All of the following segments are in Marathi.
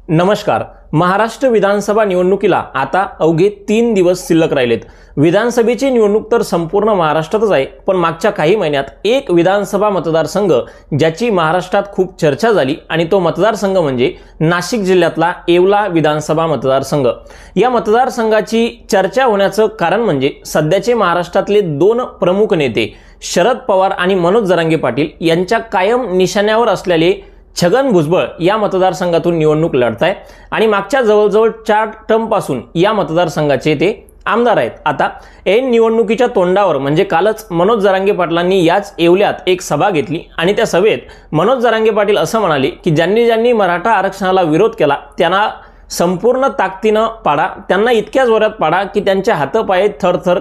नमस्कार। महाराष्ट्र विधानसभा निवडणुकीला आता अवघे 3 दिवस शिल्लक राहिलेत। विधानसभेची निवडणूक तर संपूर्ण महाराष्ट्रातच आहे, पण मागच्या काही महिन्यात एक विधानसभा मतदारसंघ ज्याची महाराष्ट्रात खूप चर्चा झाली आणि तो मतदारसंघ म्हणजे नाशिक जिल्ह्यातला येवला विधानसभा मतदारसंघ। या मतदारसंघाची चर्चा होण्याचं कारण म्हणजे सध्याचे महाराष्ट्रातले 2 प्रमुख नेते शरद पवार आणि मनोज जरांगे पाटील यांच्या कायम निशाण्यावर असलेले छगन भुजबळ या मतदारसंघातून निवडणूक लढताय आणि मागच्या जवळजवळ 4 टर्मपासून या मतदारसंघाचे ते आमदार आहेत। आता ऐन निवडणुकीच्या तोंडावर म्हणजे कालच मनोज जरांगे पाटलांनी याच येवल्यात एक सभा घेतली आणि त्या सभेत मनोज जरांगे पाटील असं म्हणाले की ज्यांनी मराठा आरक्षणाला विरोध केला त्यांना संपूर्ण ताकदीने पाडा, त्यांना इतक्या जोरात पाडा की त्यांचे हातपाय थरथर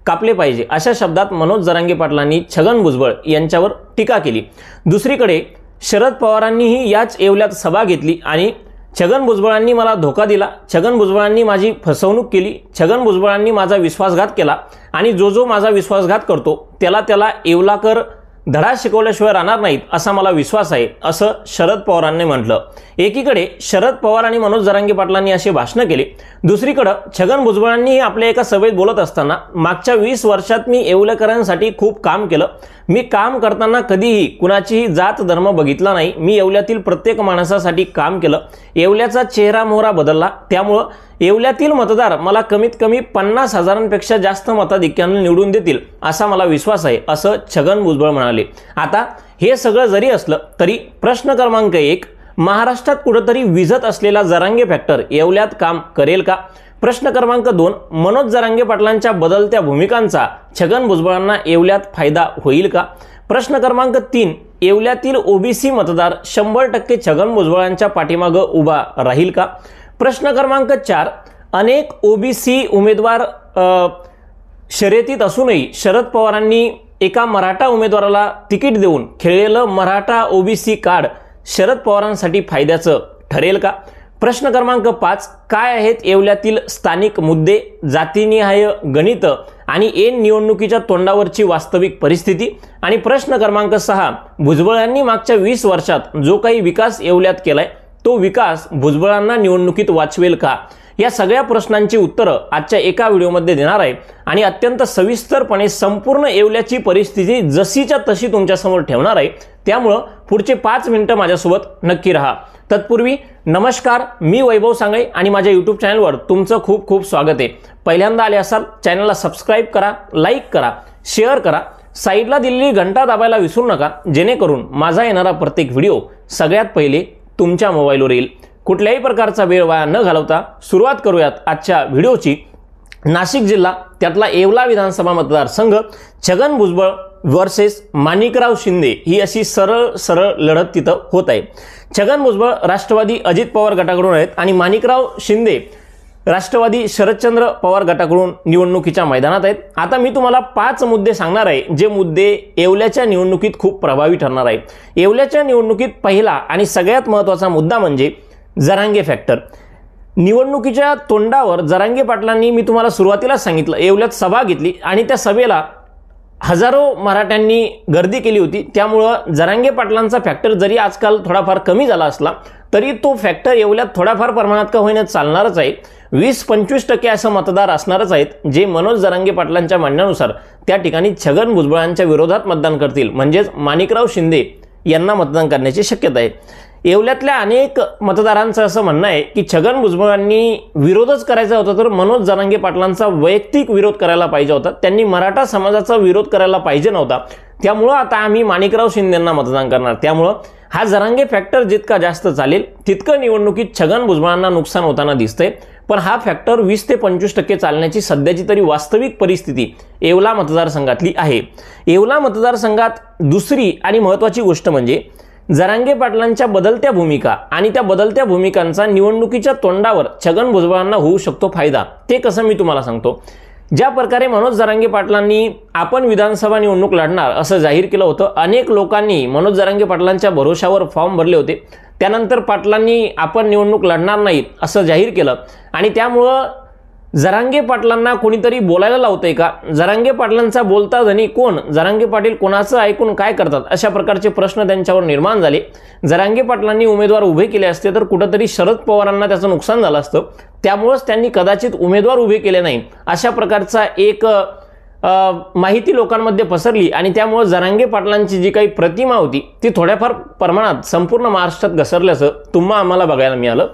कापले पाहिजे, अशा शब्दात मनोज जरांगे पाटलांनी छगन भुजबळ यांच्यावर टीका केली। दुसरीकडे शरद पवारांनीही याच येवल्यात सभा घेतली आणि छगन भुजबळांनी मला धोका दिला, छगन भुजबळांनी माझी फसवणूक केली, छगन भुजबळांनी माझा विश्वासघात केला आणि जो माझा विश्वासघात करतो त्याला येवलाकर धडा शिकवल्याशिवाय राहणार नाहीत असा मला विश्वास आहे, असं शरद पवारांनी म्हटलं। एकीकडे शरद पवार आणि मनोज जरांगे पाटलांनी असे भाषण केले, दुसरीकडे छगन भुजबळांनी आपल्या एका सभेत बोलत असताना मागच्या 20 वर्षात मी येवलेकरांसाठी खूप काम केलं, मी काम करताना कधीही कुणाचीही जात धर्म बघितला नाही, मी येवल्यातील प्रत्येक माणसासाठी काम केलं, येवल्याचा चेहरा मोहरा बदलला, त्यामुळे येवल्यातील मतदार मला कमीत कमी 50,000पेक्षा जास्त मताधिक्याने निवडून देतील असा मला विश्वास आहे, असं छगन भुजबळ म्हणाले। आता हे सगळं जरी असलं तरी प्रश्न क्रमांक 1, महाराष्ट्रात कुठेतरी विझत असलेला जरांगे फॅक्टर येवल्यात काम करेल का? प्रश्न क्रमांक 2, मनोज जरांगे पाटलांच्या बदलत्या भूमिकांचा छगन भुजबळांना येवल्यात फायदा होईल का? प्रश्न क्रमांक 3, येवल्यातील ओबीसी मतदार 100% छगन भुजबळांच्या पाठीमागे उभा राहील का? प्रश्न क्रमांक 4, अनेक ओबीसी उमेदवार शर्यतीत असूनही शरद पवारांनी एका मराठा उमेदवाराला तिकीट देऊन खेळलेलं मराठा ओबीसी कार्ड शरद पवारांसाठी फायद्याचं ठरेल का? प्रश्न क्रमांक 5, काय आहेत येवल्यातील स्थानिक मुद्दे, जातीनिहाय गणित आणि ऐन निवडणुकीच्या तोंडावरची वास्तविक परिस्थिती? आणि प्रश्न क्रमांक 6, भुजबळांनी मागच्या 20 वर्षात जो काही विकास येवल्यात केलाय तो विकास भुजबळांना निवडणुकीत वाचवेल का? या सगळ्या प्रश्नांची उत्तरं आजच्या एका व्हिडिओमध्ये देणार आहे आणि अत्यंत सविस्तरपणे संपूर्ण येवल्याची परिस्थिती जशीच्या तशी तुमच्यासमोर ठेवणार आहे, त्यामुळे पुढचे 5 मिनिटं माझ्यासोबत नक्की राहा। तत्पूर्वी नमस्कार, मी वैभव सांगळे आणि माझ्या YouTube चॅनलवर तुमचं खूप खूप स्वागत आहे। पहिल्यांदा आले असाल चॅनलला सबस्क्राइब करा, लाईक करा, शेअर करा, साईडला दिलेली घंटा दाबायला विसरू नका, जेणेकरून माझा येणारा प्रत्येक व्हिडिओ सगळ्यात पहिले तुमच्या मोबाईलवर येईल। कुठल्याही प्रकारचा वेळ वाया न घालवता सुरुवात करूयात आजच्या व्हिडिओची। नाशिक जिल्हा त्यातला येवला विधानसभा मतदारसंघ, छगन भुजबळ वर्सेस माणिकराव शिंदे ही अशी सरळ लढत तिथं होत आहे। छगन भुजबळ राष्ट्रवादी अजित पवार गटाकडून आहेत आणि माणिकराव शिंदे राष्ट्रवादी शरदचंद्र पवार गटाकडून निवडणुकीच्या मैदानात आहेत। आता मी तुम्हाला 5 मुद्दे सांगणार आहे जे मुद्दे येवल्याच्या निवडणुकीत खूप प्रभावी ठरणार आहे। येवल्याच्या निवडणुकीत पहिला आणि सगळ्यात महत्त्वाचा मुद्दा म्हणजे जरांगे फॅक्टर। निवडणुकीच्या तोंडावर जरांगे पाटलांनी, मी तुम्हाला सुरुवातीला सांगितलं, येवल्यात सभा घेतली आणि त्या सभेला हजारो मराठ्यांनी गर्दी केली होती, त्यामुळे जरांगे पाटलांचा फॅक्टर जरी आजकाल थोडाफार कमी झाला असला तरी तो फॅक्टर येवल्यात थोड्याफार प्रमाणात का होईना चालणारच आहे। 20-25% असं मतदार असणारच आहेत जे मनोज जरांगे पाटलांच्या म्हणण्यानुसार त्या ठिकाणी छगन भुजबळांच्या विरोधात मतदान करतील, म्हणजेच माणिकराव शिंदे यांना मतदान करण्याची शक्यता आहे। येवल्यातल्या अनेक मतदारांचं असं म्हणणं आहे की छगन भुजबळांनी विरोधच करायचा होता तर मनोज जरांगे पाटलांचा वैयक्तिक विरोध करायला पाहिजे होता, त्यांनी मराठा समाजाचा विरोध करायला पाहिजे नव्हता, त्यामुळे आता आम्ही माणिकराव शिंदेंना मतदान करणार। त्यामुळे हा जरांगे फॅक्टर जितका जास्त चालेल तितकं निवडणुकीत छगन भुजबळांना नुकसान होताना दिसतंय, पण हा फॅक्टर 20 ते 25% चालण्याची सध्याची तरी वास्तविक परिस्थिती येवला मतदारसंघातली आहे। येवला मतदारसंघात दुसरी आणि महत्त्वाची गोष्ट म्हणजे जरांगे पाटलांच्या बदलत्या भूमिका आणि त्या बदलत्या भूमिकांचा निवडणुकीच्या तोंडावर छगन भुजबळांना होऊ शकतो फायदा। ते कसं मी तुम्हाला सांगतो। ज्या प्रकारे मनोज जरांगे पाटलांनी आपण विधानसभा निवडणूक लढणार असं जाहीर केलं होतं, अनेक लोकांनी मनोज जरांगे पाटलांच्या भरोशावर फॉर्म भरले होते, त्यानंतर पाटलांनी आपण निवडणूक लढणार नाहीत असं जाहीर केलं आणि त्यामुळं जरांगे पाटलांना कोणीतरी बोलायला लावतंय का? जरांगे पाटलांचा बोलता धनी कोण? जरांगे पाटील कोणाचं ऐकून काय करतात? अशा प्रकारचे प्रश्न त्यांच्यावर निर्माण झाले. जरांगे पाटलांनी उमेदवार उभे केले असते तर कुठेतरी शरद पवारांना त्याचं नुकसान झालं असतं. त्यामुळेच त्यांनी कदाचित उमेदवार उभे केले नाही अशा प्रकारचा एक माहिती लोकांमध्ये पसरली आणि त्यामुळे जरांगे पाटलांची जी काही प्रतिमा होती ती थोड्याफार प्रमाणात संपूर्ण महाराष्ट्रात घसरल्याचं तुम्हा आम्हाला बघायला मिळालं.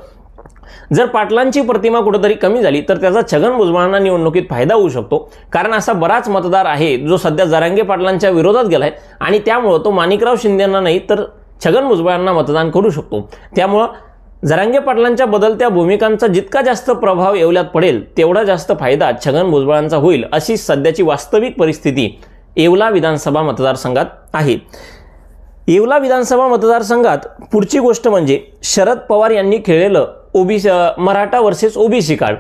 जर पाटलांची प्रतिमा कुठेतरी कमी झाली तर त्याचा छगन भुजबळांना निवडणुकीत फायदा होऊ शकतो. कारण असा बराच मतदार आहे जो सध्या जरांगे पाटलांच्या विरोधात गेलाय आणि त्यामुळे तो माणिकराव शिंदेंना नाही तर छगन भुजबळांना मतदान करू शकतो. त्यामुळे जरांगे पाटलांच्या बदलत्या भूमिकांचा जितका जास्त प्रभाव येवल्यात पडेल तेवढा जास्त फायदा छगन भुजबळांचा होईल अशी सध्याची वास्तविक परिस्थिती येवला विधानसभा मतदारसंघात आहे. येवला विधानसभा मतदारसंघात पुढची गोष्ट म्हणजे शरद पवार यांनी खेळलेलं OBC Maratha versus OBC card.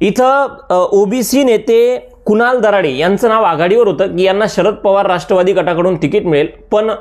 इथं ओबीसी नेते कुणाल दराडे यांचं नाव आघाडीवर होतं की यांना शरद पवार राष्ट्रवादी गटाकडून तिकीट मिळेल. पण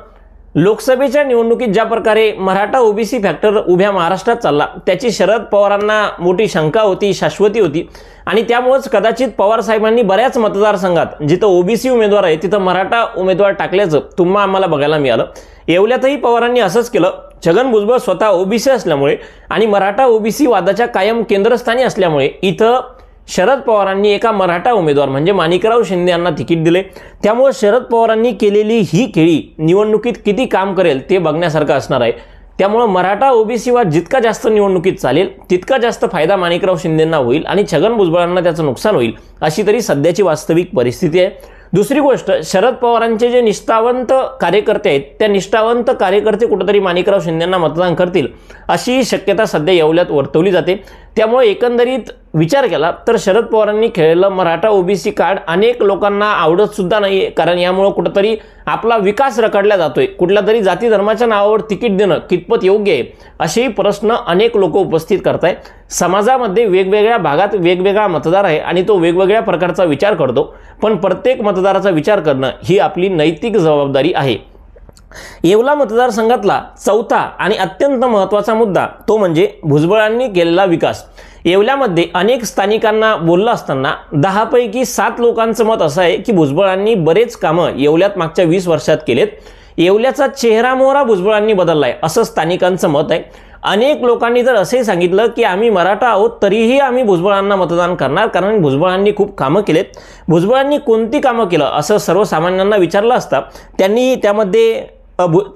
लोकसभेच्या निवडणुकीत ज्या प्रकारे मराठा ओबीसी फॅक्टर उभ्या महाराष्ट्रात चालला त्याची शरद पवारांना मोठी शंका होती, शाश्वती होती आणि त्यामुळेच कदाचित पवार साहेबांनी बऱ्याच मतदारसंघात जिथं ओबीसी उमेदवार आहे तिथं मराठा उमेदवार टाकल्याचं तुम्हा आम्हाला बघायला मिळालं. येवल्यातही पवारांनी असंच केलं. छगन भुजबळ स्वतः ओबीसी असल्यामुळे आणि मराठा ओबीसी वादाच्या कायम केंद्रस्थानी असल्यामुळे इथं शरद पवारांनी एका मराठा उमेदवार म्हणजे माणिकराव शिंदे यांना तिकीट दिले. त्यामुळे शरद पवारांनी केलेली ही खेळी निवडणुकीत किती काम करेल ते बघण्यासारखं असणार आहे. त्यामुळे मराठा ओबीसी वाद जितका जास्त निवडणुकीत चालेल तितका जास्त फायदा माणिकराव शिंदेंना होईल आणि छगन भुजबळांना त्याचं नुकसान होईल अशी तरी सध्याची वास्तविक परिस्थिती आहे. दुसरी गोष्ट, शरद पवारांचे जे निष्ठावंत कार्यकर्ते आहेत त्या निष्ठावंत कार्यकर्ते कुठेतरी माणिकराव शिंदेंना मतदान करतील अशी शक्यता सध्या येवल्यात वर्तवली जाते. त्यामुळे एकंदरीत विचार केला तर शरद पवारांनी खेळलेलं मराठा ओबीसी कार्ड अनेक लोकांना आवडत सुद्धा नाहीये. कारण यामुळे कुठेतरी आपला विकास रखडला जातोय. कुठल्या तरी जाती धर्माच्या नावावर तिकीट देणं कितपत योग्य आहे असेही प्रश्न अनेक लोक उपस्थित करतायत. समाजामध्ये वेगवेगळ्या भागात वेगवेगळा मतदार आहे आणि तो वेगवेगळ्या प्रकारचा विचार करतो. पण प्रत्येक मतदाराचा विचार करणं ही आपली नैतिक जबाबदारी आहे. येवला मतदारसंघातला चौथा आणि अत्यंत महत्त्वाचा मुद्दा तो म्हणजे भुजबळांनी केलेला विकास. येवल्यामध्ये अनेक स्थानिकांना बोललं असताना 10 पैकी 7 लोकांचं मत असं आहे की भुजबळांनी बरेच कामं येवल्यात मागच्या 20 वर्षात केलेत. येवल्याचा चेहरा मोहरा भुजबळांनी बदललाय असं स्थानिकांचं मत आहे. अनेक लोकांनी तर असे सांगितलं की आम्ही मराठा आहोत तरीही आम्ही भुजबळांना मतदान करणार कारण भुजबळांनी खूप कामं केलेत. भुजबळांनी कोणती कामं केलं असं सर्वसामान्यांना विचारलं असता त्यांनी त्यामध्ये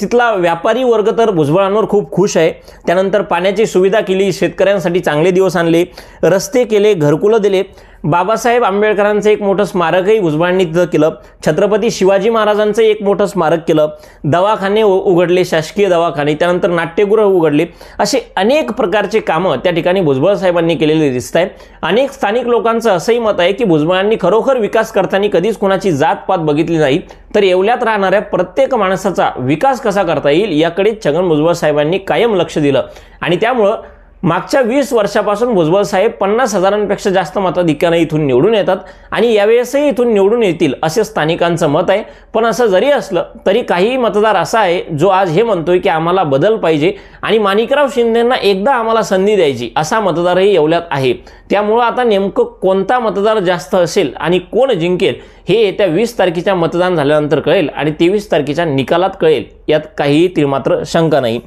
तिथला व्यापारी वर्ग तर भुजबळांवर खूप खुश आहे. त्यानंतर पाण्याची सुविधा केली, शेतकऱ्यांसाठी चांगले दिवस आणले, रस्ते केले, घरकुलं दिले. बाबासाहेब आंबेडकरांचं एक मोठं स्मारकही भुजबळांनी तिथं केलं. छत्रपती शिवाजी महाराजांचं एक मोठं स्मारक केलं. दवाखाने उघडले, शासकीय दवाखाने, त्यानंतर नाट्यगृह उघडले. असे अनेक प्रकारचे कामं त्या ठिकाणी भुजबळ साहेबांनी केलेले दिसत आहेत. अनेक स्थानिक लोकांचं असंही मत आहे की भुजबळांनी खरोखर विकास करताना कधीच कोणाची जातपात बघितली नाही तर येवल्यात राहणाऱ्या प्रत्येक माणसाचा विकास कसा करता येईल याकडे छगन भुजबळ साहेबांनी कायम लक्ष दिलं आणि त्यामुळं मागच्या 20 वर्षापासून भुजबळ साहेब 50,000पेक्षा जास्त मताधिक्याने इथून निवडून येतात आणि यावेळेसही इथून निवडून येतील असे स्थानिकांचं मत आहे. पण असं जरी असलं तरी काही मतदार असा आहे जो आज हे म्हणतोय की आम्हाला बदल पाहिजे आणि माणिकराव शिंदेंना एकदा आम्हाला संधी द्यायची असा मतदारही येवल्यात आहे. त्यामुळं आता नेमकं कोणता मतदार जास्त असेल आणि कोण जिंकेल हे येत्या 20 तारखेच्या मतदान झाल्यानंतर कळेल आणि 23 तारखेच्या निकालात कळेल यात काहीही तीळमात्र शंका नाही.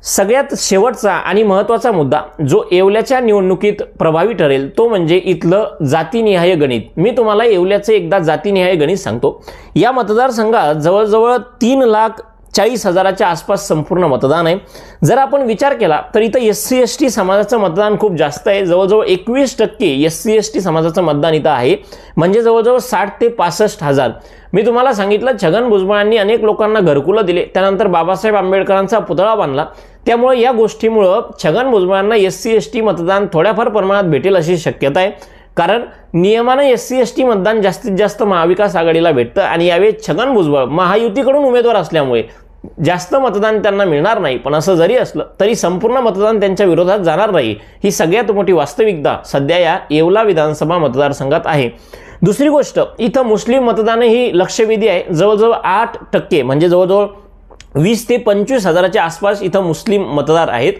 सगळ्यात शेवटचा आणि महत्त्वाचा मुद्दा जो येवल्याच्या निवडणुकीत प्रभावी ठरेल तो म्हणजे इथलं जातीनिहाय गणित. मी तुम्हाला येवल्याचं एकदा जातीनिहाय गणित सांगतो. या मतदारसंघात जवळजवळ 3,40,000च्या आसपास संपूर्ण मतदान आहे. जर आपण विचार केला तर इथं SC ST समाजाचं मतदान खूप जास्त आहे. जवळजवळ 21% SC ST समाजाचं मतदान इथं आहे म्हणजे जवळजवळ 60 ते 65,000. मी तुम्हाला सांगितलं छगन भुजबळांनी अनेक लोकांना घरकुलं दिले, त्यानंतर बाबासाहेब आंबेडकरांचा पुतळा बांधला. त्यामुळे या गोष्टीमुळं छगन भुजबळांना SC ST मतदान थोड्याफार प्रमाणात भेटेल अशी शक्यता आहे. कारण नियमानं SC ST मतदान जास्तीत जास्त महाविकास आघाडीला भेटतं आणि यावेळी छगन भुजबळ महायुतीकडून उमेदवार असल्यामुळे जास्त मतदान त्यांना मिळणार नाही. पण असं जरी असलं तरी संपूर्ण मतदान त्यांच्या विरोधात जाणार नाही ही सगळ्यात मोठी वास्तविकता सध्या या येवला विधानसभा मतदारसंघात आहे. दुसरी गोष्ट, इथं मुस्लिम मतदान ही लक्षवेधी आहे. जवळजवळ 8% म्हणजे जवळजवळ 20 ते 25,000च्या आसपास इथं मुस्लिम मतदार आहेत.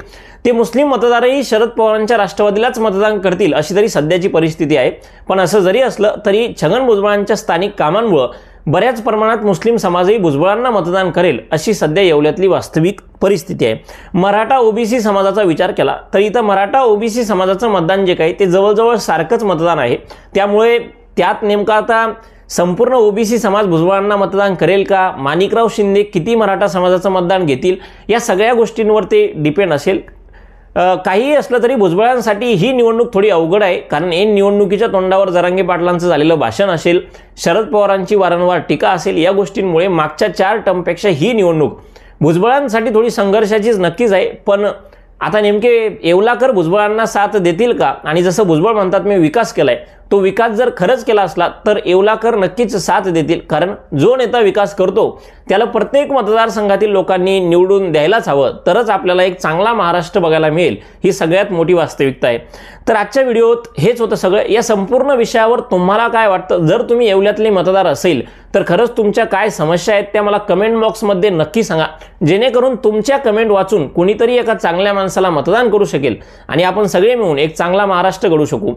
ते मुस्लिम मतदारही शरद पवारांच्या राष्ट्रवादीलाच मतदान करतील अशी तरी सध्याची परिस्थिती आहे। पण असं जरी असलं तरी छगन भुजबळांच्या स्थानिक कामांमुळे बऱ्याच प्रमाणात मुस्लिम समाजही भुजबळांना मतदान करेल अशी सध्या येवल्यातली वास्तविक परिस्थिती आहे। मराठा ओबीसी समाजाचा विचार केला तर इथं मराठा ओबीसी समाजाचं मतदान जे काही ते जवळजवळ सारखंच मतदान आहे। त्यामुळे त्यात नेमका आता संपूर्ण ओबीसी समाज भुजबळांना मतदान करेल का, माणिकराव शिंदे किती मराठा समाजाचं मतदान घेतील, या सगळ्या गोष्टींवर ते डिपेंड असेल। काहीही असलं तरी भुजबळांसाठी ही निवडणूक थोडी अवघड आहे, कारण ऐन निवडणुकीच्या तोंडावर जरांगे पाटलांचं झालेलं भाषण असेल, शरद पवारांची वारंवार टीका असेल, या गोष्टींमुळे मागच्या 4 टर्मपेक्षा ही निवडणूक भुजबळांसाठी थोडी संघर्षाचीच नक्कीच आहे। पण आता नेमके येवलाकर भुजबळांना साथ देतील का, आणि जसं भुजबळ म्हणतात मी विकास केलाय, तो विकास जर खरंच केला असला तर येवलाकर नक्कीच साथ देतील, कारण जो नेता विकास करतो त्याला प्रत्येक मतदारसंघातील लोकांनी निवडून द्यायलाच हवं, तरच आपल्याला एक चांगला महाराष्ट्र बघायला मिळेल, ही सगळ्यात मोठी वास्तविकता आहे। तर आजच्या व्हिडिओत हेच होतं सगळं। या संपूर्ण विषयावर तुम्हाला काय वाटतं, जर तुम्ही येवल्यातले मतदार असेल तर खरंच तुमच्या काय समस्या आहेत त्या मला कमेंट बॉक्समध्ये नक्की सांगा, जेणेकरून तुमच्या कमेंट वाचून कोणीतरी एका चांगल्या माणसाला मतदान करू शकेल आणि आपण सगळे मिळून एक चांगला महाराष्ट्र घडवू शकू।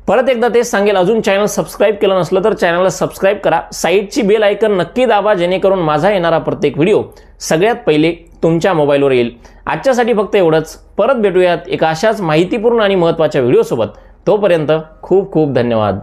परत एकदा तेच सांगेल, अजून चॅनल सबस्क्राइब केलं नसलं तर चॅनलला सबस्क्राइब करा, साईडची बेल आयकन नक्की दाबा, जेणेकरून माझा येणारा प्रत्येक व्हिडिओ सगळ्यात पहिले तुमच्या मोबाईलवर येईल। आजच्यासाठी फक्त एवढंच, परत भेटूयात एका अशाच माहितीपूर्ण आणि महत्त्वाच्या व्हिडिओसोबत। तोपर्यंत खूप खूप धन्यवाद।